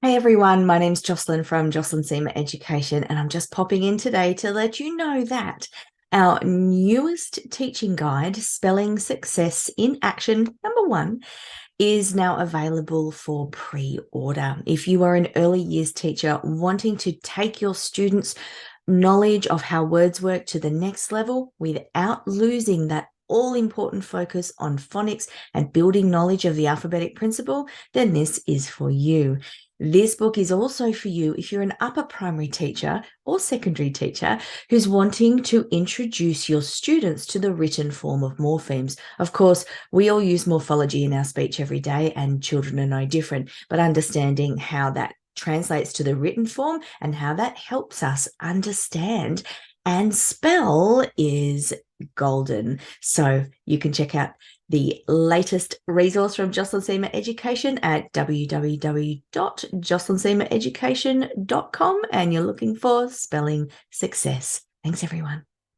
Hey everyone, my name's Jocelyn from Jocelyn Education, and I'm just popping in today to let you know that our newest teaching guide, Spelling Success in Action, #1, is now available for pre-order. If you are an early years teacher wanting to take your students' knowledge of how words work to the next level without losing that all-important focus on phonics and building knowledge of the alphabetic principle, then this is for you. This book is also for you if you're an upper primary teacher or secondary teacher who's wanting to introduce your students to the written form of morphemes. Of course, we all use morphology in our speech every day, and children are no different, but understanding how that translates to the written form and how that helps us understand and spell is golden. So you can check out the latest resource from Jocelyn Education at www.jocelynsemaeducation.com, and you're looking for spelling success. Thanks, everyone.